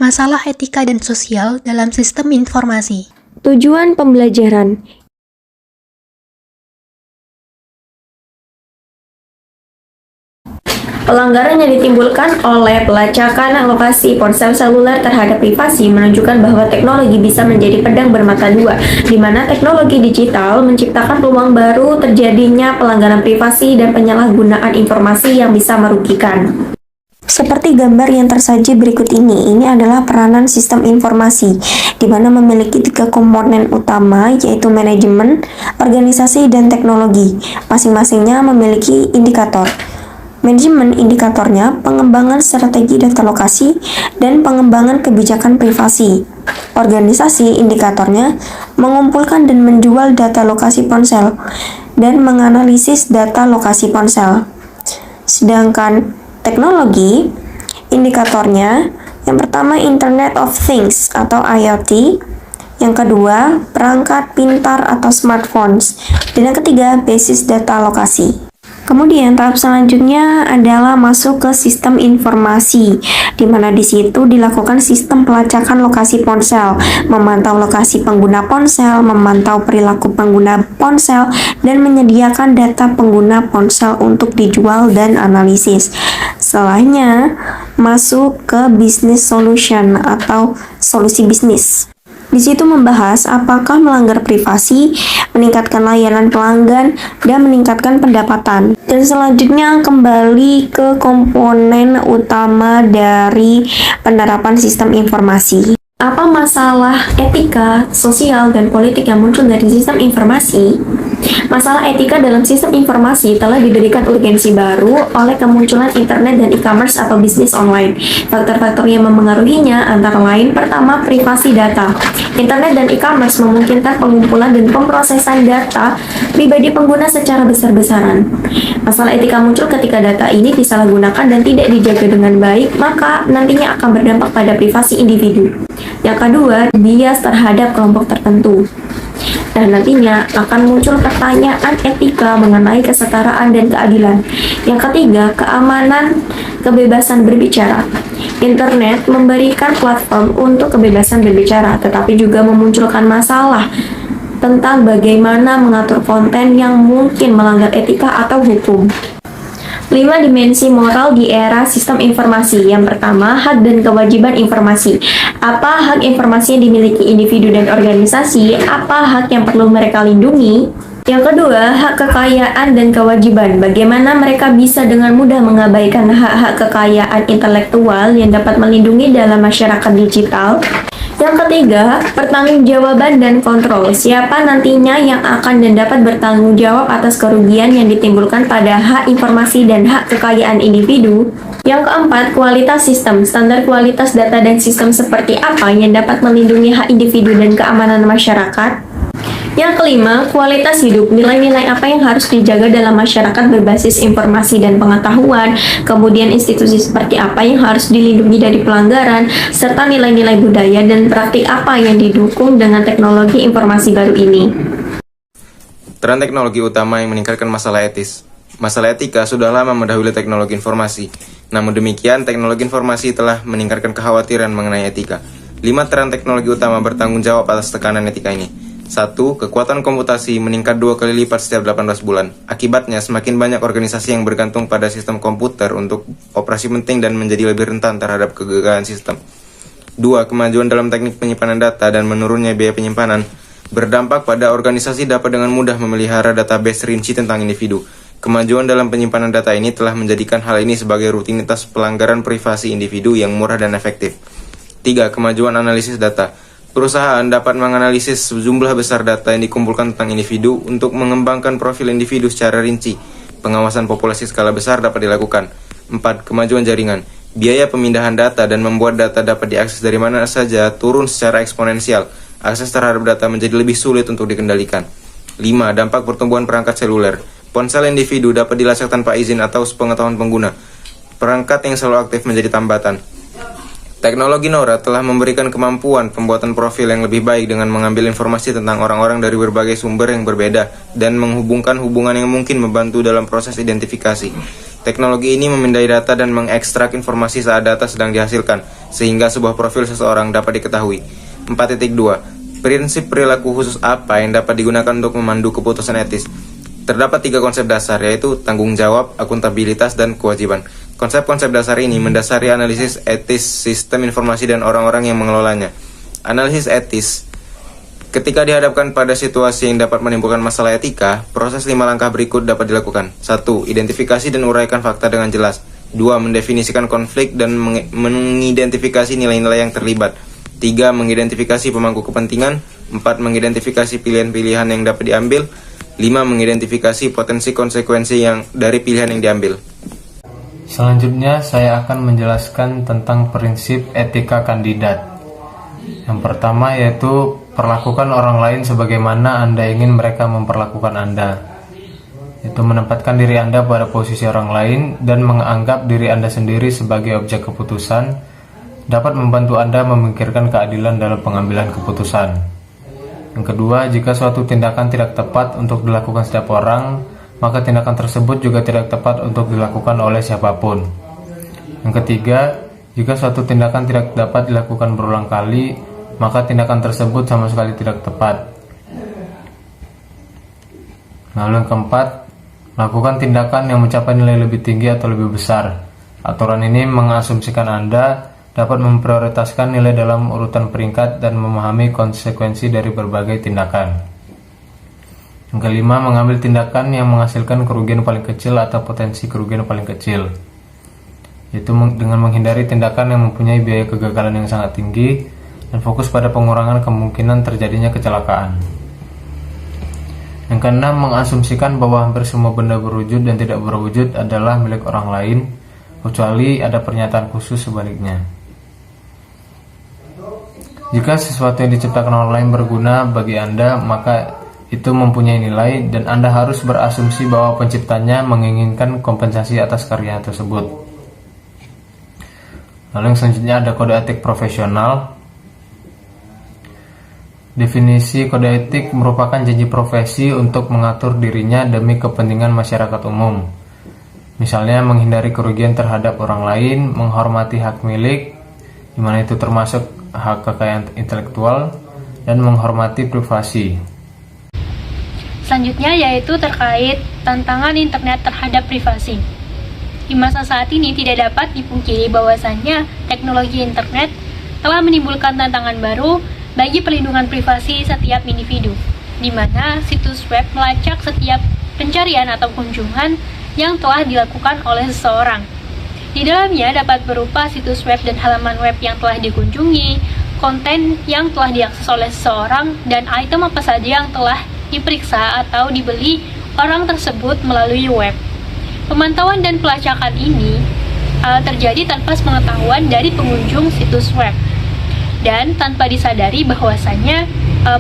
Masalah etika dan sosial dalam sistem informasi. Tujuan pembelajaran. Pelanggaran yang ditimbulkan oleh pelacakan lokasi ponsel seluler terhadap privasi menunjukkan bahwa teknologi bisa menjadi pedang bermata dua, di mana teknologi digital menciptakan peluang baru terjadinya pelanggaran privasi dan penyalahgunaan informasi yang bisa merugikan. Seperti gambar yang tersaji berikut ini adalah peranan sistem informasi, di mana memiliki 3 komponen utama, yaitu manajemen, organisasi, dan teknologi. Masing-masingnya memiliki indikator. Manajemen indikatornya pengembangan strategi data lokasi dan pengembangan kebijakan privasi. Organisasi indikatornya mengumpulkan dan menjual data lokasi ponsel dan menganalisis data lokasi ponsel. Sedangkan teknologi indikatornya yang pertama Internet of Things atau IoT, yang kedua perangkat pintar atau smartphones, dan yang ketiga basis data lokasi. Kemudian tahap selanjutnya adalah masuk ke sistem informasi, di mana di situ dilakukan sistem pelacakan lokasi ponsel, memantau lokasi pengguna ponsel, memantau perilaku pengguna ponsel, dan menyediakan data pengguna ponsel untuk dijual dan analisis. Setelahnya masuk ke business solution atau solusi bisnis. Di situ membahas apakah melanggar privasi, meningkatkan layanan pelanggan, dan meningkatkan pendapatan. Dan selanjutnya kembali ke komponen utama dari penerapan sistem informasi. Apa masalah etika, sosial, dan politik yang muncul dari sistem informasi? Masalah etika dalam sistem informasi telah diberikan urgensi baru oleh kemunculan internet dan e-commerce atau bisnis online. Faktor-faktor yang memengaruhinya antara lain pertama, privasi data. Internet dan e-commerce memungkinkan pengumpulan dan pemrosesan data pribadi pengguna secara besar-besaran. Masalah etika muncul ketika data ini disalahgunakan dan tidak dijaga dengan baik, maka nantinya akan berdampak pada privasi individu. Yang kedua, bias terhadap kelompok tertentu. Dan nantinya akan muncul pertanyaan etika mengenai kesetaraan dan keadilan. Yang ketiga, keamanan, kebebasan berbicara. Internet memberikan platform untuk kebebasan berbicara, tetapi juga memunculkan masalah tentang bagaimana mengatur konten yang mungkin melanggar etika atau hukum. 5 dimensi moral di era sistem informasi. Yang pertama, hak dan kewajiban informasi. Apa hak informasi yang dimiliki individu dan organisasi? Apa hak yang perlu mereka lindungi? Yang kedua, hak kekayaan dan kewajiban. Bagaimana mereka bisa dengan mudah mengabaikan hak-hak kekayaan intelektual yang dapat melindungi dalam masyarakat digital? Yang ketiga, pertanggungjawaban dan kontrol. Siapa nantinya yang akan dan dapat bertanggung jawab atas kerugian yang ditimbulkan pada hak informasi dan hak kekayaan individu? Yang keempat, kualitas sistem. Standar kualitas data dan sistem seperti apa yang dapat melindungi hak individu dan keamanan masyarakat? Yang kelima, kualitas hidup. Nilai-nilai apa yang harus dijaga dalam masyarakat berbasis informasi dan pengetahuan, kemudian institusi seperti apa yang harus dilindungi dari pelanggaran, serta nilai-nilai budaya dan praktik apa yang didukung dengan teknologi informasi baru ini. Tren teknologi utama yang meningkatkan masalah etis. Masalah etika sudah lama mendahului teknologi informasi. Namun demikian, teknologi informasi telah meningkatkan kekhawatiran mengenai etika. 5 tren teknologi utama bertanggung jawab atas tekanan etika ini. 1. Kekuatan komputasi meningkat 2 kali lipat setiap 18 bulan. Akibatnya, semakin banyak organisasi yang bergantung pada sistem komputer untuk operasi penting dan menjadi lebih rentan terhadap kegagalan sistem. 2. Kemajuan dalam teknik penyimpanan data dan menurunnya biaya penyimpanan berdampak pada organisasi dapat dengan mudah memelihara database rinci tentang individu. Kemajuan dalam penyimpanan data ini telah menjadikan hal ini sebagai rutinitas pelanggaran privasi individu yang murah dan efektif. 3. Kemajuan analisis data. Perusahaan dapat menganalisis sejumlah besar data yang dikumpulkan tentang individu untuk mengembangkan profil individu secara rinci. Pengawasan populasi skala besar dapat dilakukan. 4. Kemajuan jaringan. Biaya pemindahan data dan membuat data dapat diakses dari mana saja turun secara eksponensial. Akses terhadap data menjadi lebih sulit untuk dikendalikan. 5. Dampak pertumbuhan perangkat seluler. Ponsel individu dapat dilacak tanpa izin atau sepengetahuan pengguna. Perangkat yang selalu aktif menjadi tambatan. Teknologi NORA telah memberikan kemampuan pembuatan profil yang lebih baik dengan mengambil informasi tentang orang-orang dari berbagai sumber yang berbeda dan menghubungkan hubungan yang mungkin membantu dalam proses identifikasi. Teknologi ini memindai data dan mengekstrak informasi saat data sedang dihasilkan, sehingga sebuah profil seseorang dapat diketahui. 4.2. Prinsip perilaku khusus apa yang dapat digunakan untuk memandu keputusan etis? Terdapat 3 konsep dasar, yaitu tanggung jawab, akuntabilitas, dan kewajiban. Konsep-konsep dasar ini mendasari analisis etis sistem informasi dan orang-orang yang mengelolanya. Analisis etis. Ketika dihadapkan pada situasi yang dapat menimbulkan masalah etika, proses 5 langkah berikut dapat dilakukan. 1. Identifikasi dan uraikan fakta dengan jelas. 2. Mendefinisikan konflik dan mengidentifikasi nilai-nilai yang terlibat. 3. Mengidentifikasi pemangku kepentingan. 4. Mengidentifikasi pilihan-pilihan yang dapat diambil. 5. Mengidentifikasi potensi konsekuensi yang dari pilihan yang diambil. Selanjutnya saya akan menjelaskan tentang prinsip etika kandidat. Yang pertama yaitu perlakukan orang lain sebagaimana Anda ingin mereka memperlakukan Anda. Itu menempatkan diri Anda pada posisi orang lain dan menganggap diri Anda sendiri sebagai objek keputusan dapat membantu Anda memikirkan keadilan dalam pengambilan keputusan. Yang kedua, jika suatu tindakan tidak tepat untuk dilakukan setiap orang, maka tindakan tersebut juga tidak tepat untuk dilakukan oleh siapapun. Yang ketiga, jika suatu tindakan tidak dapat dilakukan berulang kali, maka tindakan tersebut sama sekali tidak tepat. Lalu yang keempat, lakukan tindakan yang mencapai nilai lebih tinggi atau lebih besar. Aturan ini mengasumsikan Anda dapat memprioritaskan nilai dalam urutan peringkat dan memahami konsekuensi dari berbagai tindakan. Yang kelima, mengambil tindakan yang menghasilkan kerugian paling kecil atau potensi kerugian paling kecil, yaitu dengan menghindari tindakan yang mempunyai biaya kegagalan yang sangat tinggi dan fokus pada pengurangan kemungkinan terjadinya kecelakaan. Yang keenam, mengasumsikan bahwa hampir semua benda berwujud dan tidak berwujud adalah milik orang lain, kecuali ada pernyataan khusus sebaliknya. Jika sesuatu yang diciptakan orang lain berguna bagi Anda, maka itu mempunyai nilai dan Anda harus berasumsi bahwa penciptanya menginginkan kompensasi atas karya tersebut. Lalu yang selanjutnya ada kode etik profesional. Definisi kode etik merupakan janji profesi untuk mengatur dirinya demi kepentingan masyarakat umum. Misalnya menghindari kerugian terhadap orang lain, menghormati hak milik, di mana itu termasuk hak kekayaan intelektual, dan menghormati privasi. Selanjutnya yaitu terkait tantangan internet terhadap privasi. Di masa saat ini tidak dapat dipungkiri bahwasannya teknologi internet telah menimbulkan tantangan baru bagi perlindungan privasi setiap individu, di mana situs web melacak setiap pencarian atau kunjungan yang telah dilakukan oleh seseorang. Di dalamnya dapat berupa situs web dan halaman web yang telah dikunjungi, konten yang telah diakses oleh seseorang, dan item apa saja yang telah diperiksa atau dibeli orang tersebut melalui web. Pemantauan dan pelacakan ini terjadi tanpa sepengetahuan dari pengunjung situs web dan tanpa disadari bahwasannya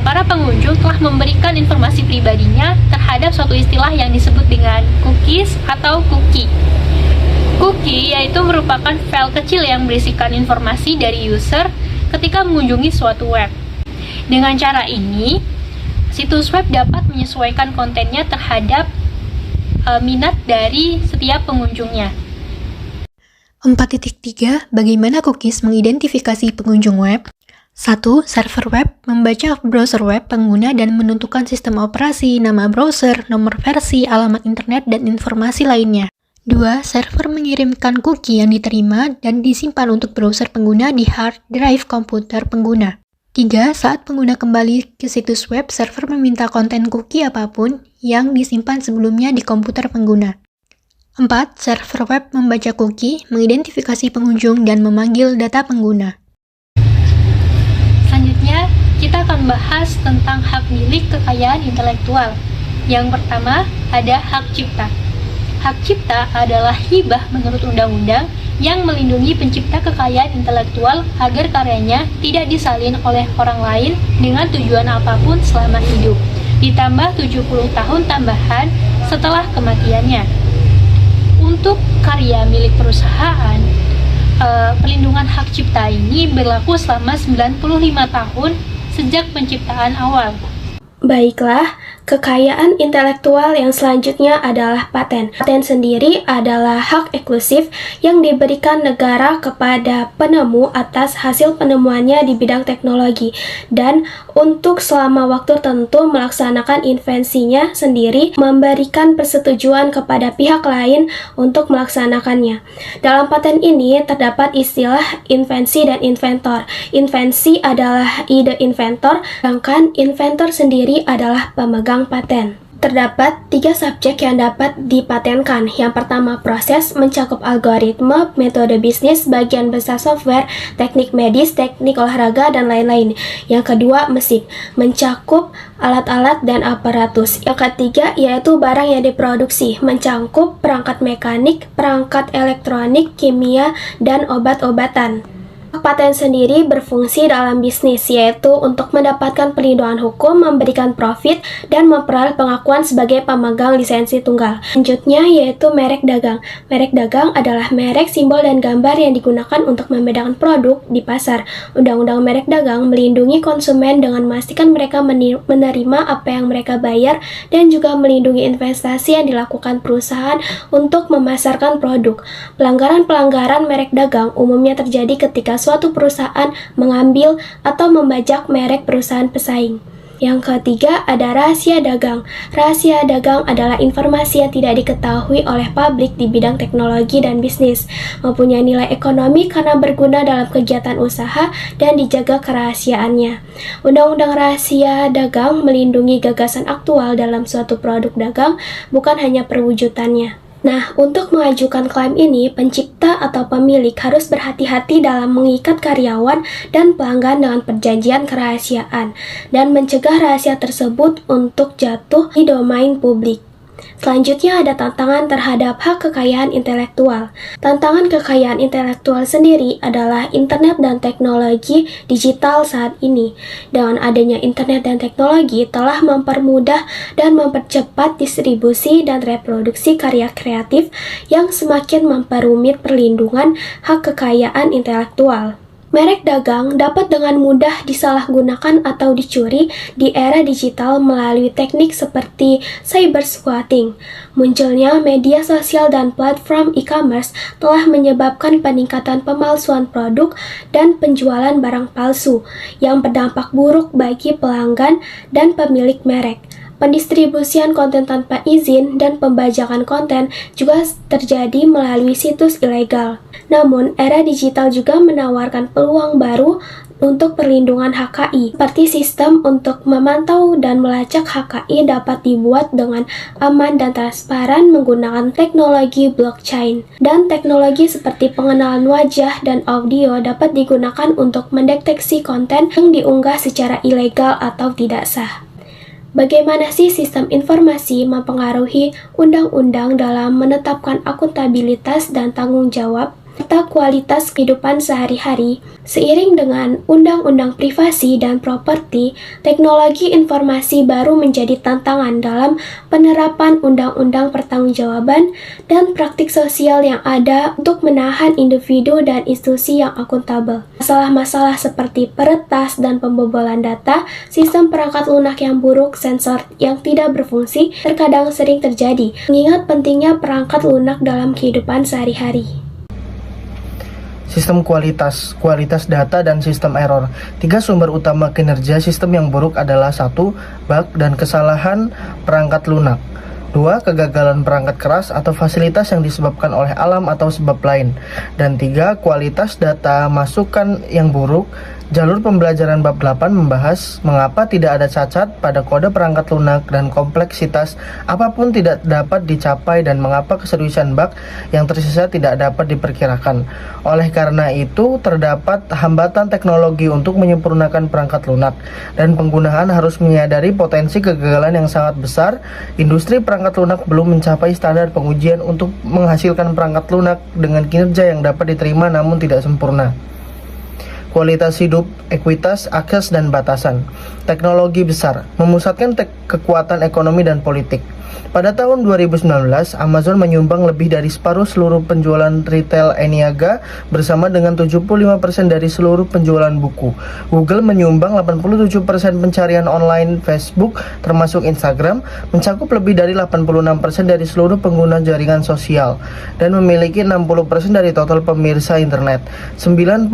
para pengunjung telah memberikan informasi pribadinya terhadap suatu istilah yang disebut dengan cookies atau cookie. Cookie yaitu merupakan file kecil yang berisikan informasi dari user ketika mengunjungi suatu web. Dengan cara ini, situs web dapat menyesuaikan kontennya terhadap minat dari setiap pengunjungnya. 4.3. Bagaimana cookies mengidentifikasi pengunjung web? 1. Server web membaca browser web pengguna dan menentukan sistem operasi, nama browser, nomor versi, alamat internet, dan informasi lainnya. 2. Server mengirimkan cookie yang diterima dan disimpan untuk browser pengguna di hard drive komputer pengguna. 3. Saat pengguna kembali ke situs web, server meminta konten cookie apapun yang disimpan sebelumnya di komputer pengguna. 4. Server web membaca cookie, mengidentifikasi pengunjung, dan memanggil data pengguna. Selanjutnya, kita akan bahas tentang hak milik kekayaan intelektual. Yang pertama, ada hak cipta. Hak cipta adalah hibah menurut undang-undang yang melindungi pencipta kekayaan intelektual agar karyanya tidak disalin oleh orang lain dengan tujuan apapun selama hidup, ditambah 70 tahun tambahan setelah kematiannya. Untuk karya milik perusahaan, pelindungan hak cipta ini berlaku selama 95 tahun sejak penciptaan awal. Baiklah, Kekayaan intelektual yang selanjutnya adalah paten. Paten sendiri adalah hak eksklusif yang diberikan negara kepada penemu atas hasil penemuannya di bidang teknologi dan untuk selama waktu tertentu melaksanakan invensinya sendiri, memberikan persetujuan kepada pihak lain untuk melaksanakannya. Dalam paten ini terdapat istilah invensi dan inventor. Invensi adalah ide inventor, sedangkan inventor sendiri adalah pemegang paten. Terdapat 3 subjek yang dapat dipatenkan. Yang pertama, proses, mencakup algoritma, metode bisnis, bagian besar software, teknik medis, teknik olahraga, dan lain-lain. Yang kedua, mesin, mencakup alat-alat dan aparatus. Yang ketiga, yaitu barang yang diproduksi, mencakup perangkat mekanik, perangkat elektronik, kimia, dan obat-obatan. Paten sendiri berfungsi dalam bisnis, yaitu untuk mendapatkan perlindungan hukum, memberikan profit, dan memperoleh pengakuan sebagai pemegang lisensi tunggal. Selanjutnya yaitu merek dagang. Merek dagang adalah merek, simbol, dan gambar yang digunakan untuk membedakan produk di pasar. Undang-undang merek dagang melindungi konsumen dengan memastikan mereka menerima apa yang mereka bayar dan juga melindungi investasi yang dilakukan perusahaan untuk memasarkan produk. Pelanggaran-pelanggaran merek dagang umumnya terjadi ketika suatu perusahaan mengambil atau membajak merek perusahaan pesaing. Yang ketiga ada rahasia dagang. Rahasia dagang adalah informasi yang tidak diketahui oleh publik di bidang teknologi dan bisnis, mempunyai nilai ekonomi karena berguna dalam kegiatan usaha dan dijaga kerahasiaannya. Undang-undang rahasia dagang melindungi gagasan aktual dalam suatu produk dagang, bukan hanya perwujudannya. Nah, untuk mengajukan klaim ini, pencipta atau pemilik harus berhati-hati dalam mengikat karyawan dan pelanggan dengan perjanjian kerahasiaan dan mencegah rahasia tersebut untuk jatuh di domain publik. Selanjutnya ada tantangan terhadap hak kekayaan intelektual. Tantangan kekayaan intelektual sendiri adalah internet dan teknologi digital saat ini. Dengan adanya internet dan teknologi telah mempermudah dan mempercepat distribusi dan reproduksi karya kreatif yang semakin memperumit perlindungan hak kekayaan intelektual. Merek dagang dapat dengan mudah disalahgunakan atau dicuri di era digital melalui teknik seperti cyber squatting. Munculnya media sosial dan platform e-commerce telah menyebabkan peningkatan pemalsuan produk dan penjualan barang palsu yang berdampak buruk bagi pelanggan dan pemilik merek. Pendistribusian konten tanpa izin dan pembajakan konten juga terjadi melalui situs ilegal. Namun, era digital juga menawarkan peluang baru untuk perlindungan HKI, seperti sistem untuk memantau dan melacak HKI dapat dibuat dengan aman dan transparan menggunakan teknologi blockchain. Dan teknologi seperti pengenalan wajah dan audio dapat digunakan untuk mendeteksi konten yang diunggah secara ilegal atau tidak sah. Bagaimana sih sistem informasi mempengaruhi undang-undang dalam menetapkan akuntabilitas dan tanggung jawab serta kualitas kehidupan sehari-hari? Seiring dengan Undang-Undang Privasi dan Properti, teknologi informasi baru menjadi tantangan dalam penerapan Undang-Undang Pertanggungjawaban dan praktik sosial yang ada untuk menahan individu dan institusi yang akuntabel. Masalah-masalah seperti peretas dan pembobolan data, sistem perangkat lunak yang buruk, sensor yang tidak berfungsi, terkadang sering terjadi, mengingat pentingnya perangkat lunak dalam kehidupan sehari-hari. Sistem kualitas data, dan sistem error. 3 sumber utama kinerja sistem yang buruk adalah 1. Bug dan kesalahan perangkat lunak. 2. Kegagalan perangkat keras atau fasilitas yang disebabkan oleh alam atau sebab lain. Dan 3. Kualitas data masukan yang buruk. Jalur pembelajaran bab 8 membahas mengapa tidak ada cacat pada kode perangkat lunak dan kompleksitas apapun tidak dapat dicapai dan mengapa keseriusan bug yang tersisa tidak dapat diperkirakan. Oleh karena itu, terdapat hambatan teknologi untuk menyempurnakan perangkat lunak dan penggunaan harus menyadari potensi kegagalan yang sangat besar. Industri perangkat lunak belum mencapai standar pengujian untuk menghasilkan perangkat lunak dengan kinerja yang dapat diterima namun tidak sempurna. Kualitas hidup, ekuitas, akses, dan batasan. Teknologi besar memusatkan kekuatan ekonomi dan politik. Pada tahun 2019, Amazon menyumbang lebih dari separuh seluruh penjualan retail e-niaga bersama dengan 75% dari seluruh penjualan buku. Google menyumbang 87% pencarian online Facebook termasuk Instagram, mencakup lebih dari 86% dari seluruh pengguna jaringan sosial dan memiliki 60% dari total pemirsa internet. 90%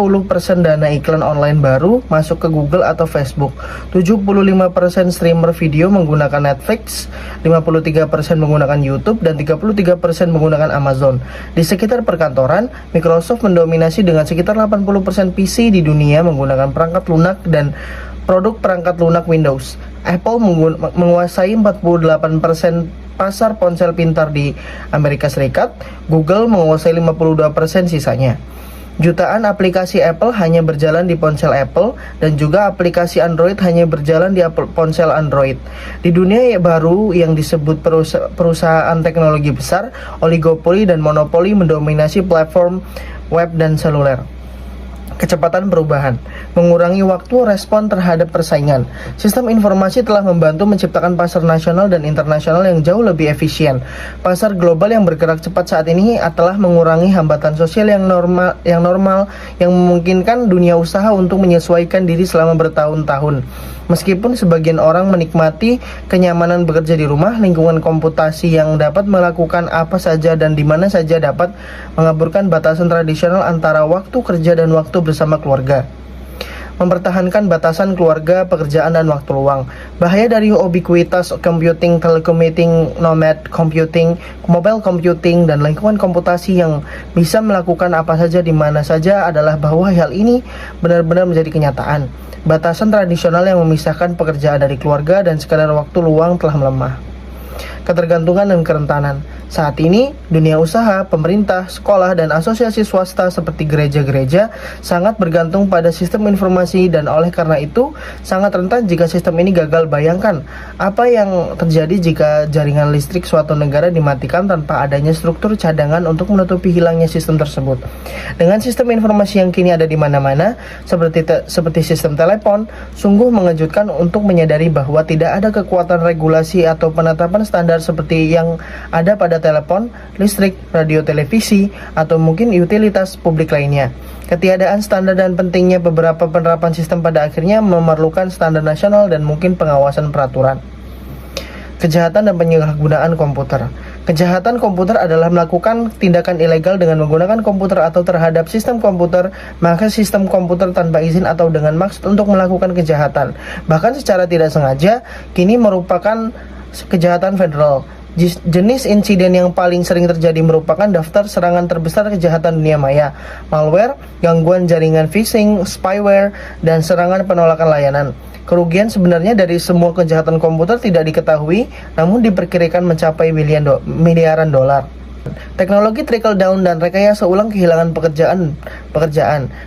dana iklan online baru masuk ke Google atau Facebook. 75% streamer video menggunakan Netflix, 53% menggunakan YouTube, dan 33% menggunakan Amazon. Di sekitar perkantoran, Microsoft mendominasi dengan sekitar 80% PC di dunia menggunakan perangkat lunak dan produk perangkat lunak Windows. Apple menguasai 48% pasar ponsel pintar di Amerika Serikat. Google menguasai 52% sisanya. Jutaan aplikasi Apple hanya berjalan di ponsel Apple dan juga aplikasi Android hanya berjalan di ponsel Android. Di dunia baru yang disebut perusahaan teknologi besar, oligopoli dan monopoli mendominasi platform web dan seluler. Kecepatan perubahan, mengurangi waktu respon terhadap persaingan. Sistem informasi telah membantu menciptakan pasar nasional dan internasional yang jauh lebih efisien. Pasar global yang bergerak cepat saat ini telah mengurangi hambatan sosial yang normal yang memungkinkan dunia usaha untuk menyesuaikan diri selama bertahun-tahun. Meskipun sebagian orang menikmati kenyamanan bekerja di rumah, lingkungan komputasi yang dapat melakukan apa saja dan di mana saja dapat mengaburkan batasan tradisional antara waktu kerja dan waktu bersama keluarga. Mempertahankan batasan keluarga, pekerjaan, dan waktu luang. Bahaya dari ubiquitous computing, telecommuting, nomad computing, mobile computing, dan lingkungan komputasi yang bisa melakukan apa saja di mana saja adalah bahwa hal ini benar-benar menjadi kenyataan. Batasan tradisional yang memisahkan pekerjaan dari keluarga dan sekadar waktu luang telah melemah. Ketergantungan dan kerentanan. Saat ini, dunia usaha, pemerintah, sekolah, dan asosiasi swasta seperti gereja-gereja sangat bergantung pada sistem informasi dan oleh karena itu sangat rentan jika sistem ini gagal. Bayangkan apa yang terjadi jika jaringan listrik suatu negara dimatikan tanpa adanya struktur cadangan untuk menutupi hilangnya sistem tersebut. Dengan sistem informasi yang kini ada di mana-mana, seperti sistem telepon, sungguh mengejutkan untuk menyadari bahwa tidak ada kekuatan regulasi atau penetapan standar seperti yang ada pada telepon, listrik, radio, televisi, atau mungkin utilitas publik lainnya. Ketiadaan standar dan pentingnya beberapa penerapan sistem pada akhirnya memerlukan standar nasional dan mungkin pengawasan peraturan. Kejahatan dan penyalahgunaan komputer. Kejahatan komputer adalah melakukan tindakan ilegal dengan menggunakan komputer atau terhadap sistem komputer, maka sistem komputer tanpa izin atau dengan maksud untuk melakukan kejahatan, bahkan secara tidak sengaja, kini merupakan kejahatan federal. Jenis insiden yang paling sering terjadi merupakan daftar serangan terbesar kejahatan dunia maya, malware, gangguan jaringan phishing, spyware, dan serangan penolakan layanan. Kerugian sebenarnya dari semua kejahatan komputer tidak diketahui, namun diperkirakan mencapai miliaran dolar. Teknologi trickle down dan rekayasa ulang kehilangan pekerjaan.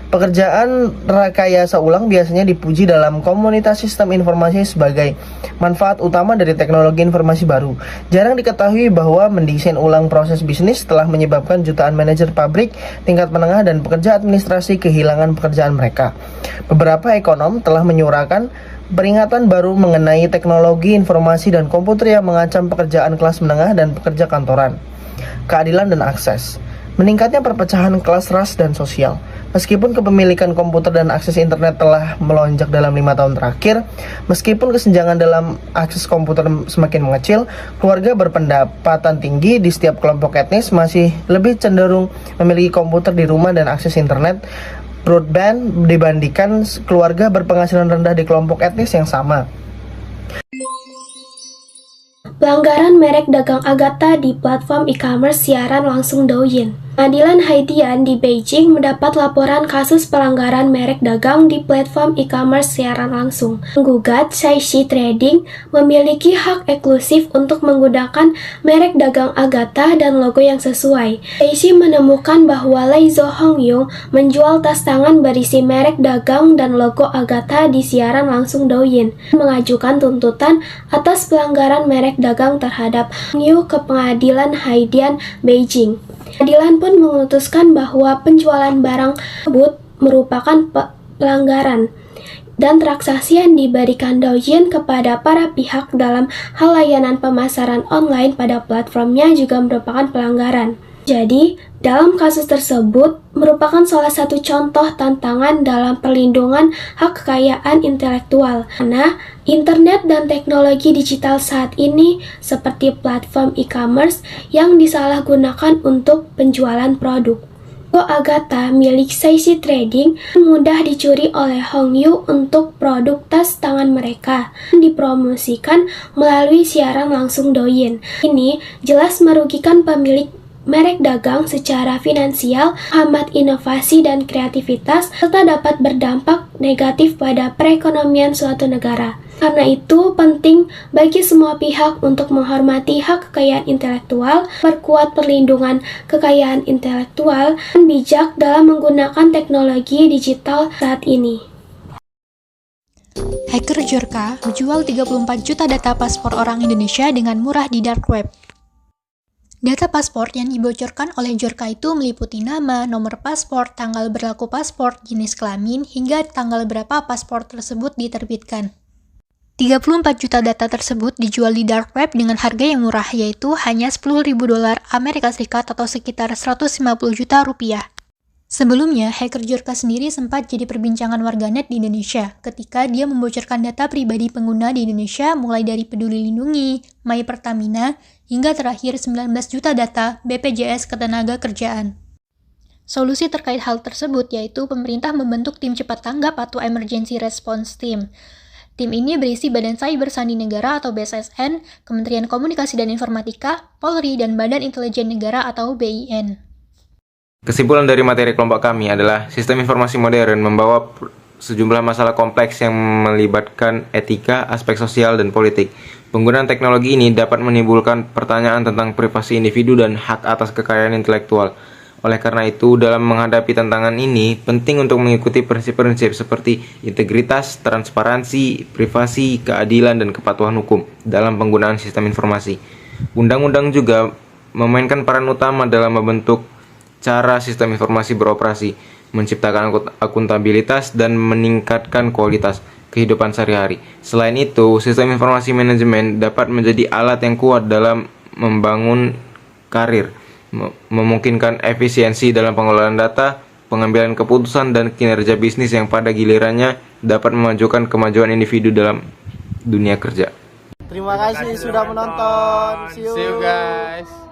Pekerjaan rekayasa ulang biasanya dipuji dalam komunitas sistem informasi sebagai manfaat utama dari teknologi informasi baru. Jarang diketahui bahwa mendesain ulang proses bisnis telah menyebabkan jutaan manajer pabrik, tingkat menengah, dan pekerja administrasi kehilangan pekerjaan mereka. Beberapa ekonom telah menyuarakan peringatan baru mengenai teknologi informasi dan komputer yang mengancam pekerjaan kelas menengah dan pekerja kantoran. Keadilan dan akses. Meningkatnya perpecahan kelas, ras, dan sosial. Meskipun kepemilikan komputer dan akses internet telah melonjak dalam 5 tahun terakhir, meskipun kesenjangan dalam akses komputer semakin mengecil, keluarga berpendapatan tinggi di setiap kelompok etnis masih lebih cenderung memiliki komputer di rumah dan akses internet broadband dibandingkan keluarga berpenghasilan rendah di kelompok etnis yang sama. Pelanggaran merek dagang Agatha di platform e-commerce siaran langsung Douyin. Pengadilan Haidian di Beijing mendapat laporan kasus pelanggaran merek dagang di platform e-commerce siaran langsung. Penggugat Caishi Trading memiliki hak eksklusif untuk menggunakan merek dagang Agatha dan logo yang sesuai. Caishi menemukan bahwa Lei Zhongyong menjual tas tangan berisi merek dagang dan logo Agatha di siaran langsung Douyin, mengajukan tuntutan atas pelanggaran merek dagang terhadap Yu ke Pengadilan Haidian Beijing. Pengadilan pun memutuskan bahwa penjualan barang tersebut merupakan pelanggaran. dan transaksi yang diberikan Douyin kepada para pihak dalam hal layanan pemasaran online pada platformnya juga merupakan pelanggaran. Jadi, dalam kasus tersebut merupakan salah satu contoh tantangan dalam perlindungan hak kekayaan intelektual. Karena internet dan teknologi digital saat ini seperti platform e-commerce yang disalahgunakan untuk penjualan produk. Logo Agatha milik Saisi Trading mudah dicuri oleh Hongyu untuk produk tas tangan mereka dan dipromosikan melalui siaran langsung Douyin. Ini jelas merugikan pemilik merek dagang secara finansial, menghambat inovasi dan kreativitas, serta dapat berdampak negatif pada perekonomian suatu negara. Karena itu, penting bagi semua pihak untuk menghormati hak kekayaan intelektual, perkuat perlindungan kekayaan intelektual, dan bijak dalam menggunakan teknologi digital saat ini. Hacker Jorka menjual 34 juta data paspor orang Indonesia dengan murah di dark web. Data paspor yang dibocorkan oleh Jorka itu meliputi nama, nomor paspor, tanggal berlaku paspor, jenis kelamin, hingga tanggal berapa paspor tersebut diterbitkan. 34 juta data tersebut dijual di dark web dengan harga yang murah, yaitu hanya $10.000 Amerika Serikat atau sekitar 150 juta rupiah. Sebelumnya, hacker Jorka sendiri sempat jadi perbincangan warganet di Indonesia ketika dia membocorkan data pribadi pengguna di Indonesia mulai dari Peduli Lindungi, My Pertamina, hingga terakhir 19 juta data BPJS Ketenagakerjaan. Solusi terkait hal tersebut yaitu pemerintah membentuk tim cepat tanggap atau Emergency Response Team. Tim ini berisi Badan Cyber Sandi Negara atau BSSN, Kementerian Komunikasi dan Informatika, Polri, dan Badan Intelijen Negara atau BIN. Kesimpulan dari materi kelompok kami adalah sistem informasi modern membawa sejumlah masalah kompleks yang melibatkan etika, aspek sosial, dan politik. Penggunaan teknologi ini dapat menimbulkan pertanyaan tentang privasi individu dan hak atas kekayaan intelektual. Oleh karena itu, dalam menghadapi tantangan ini, penting untuk mengikuti prinsip-prinsip seperti integritas, transparansi, privasi, keadilan, dan kepatuhan hukum dalam penggunaan sistem informasi. Undang-undang juga memainkan peran utama dalam membentuk cara sistem informasi beroperasi, menciptakan akuntabilitas, dan meningkatkan kualitas kehidupan sehari-hari. Selain itu, sistem informasi manajemen dapat menjadi alat yang kuat dalam membangun karir, memungkinkan efisiensi dalam pengelolaan data, pengambilan keputusan, dan kinerja bisnis yang pada gilirannya dapat memajukan kemajuan individu dalam dunia kerja. Terima kasih sudah menonton. See you guys.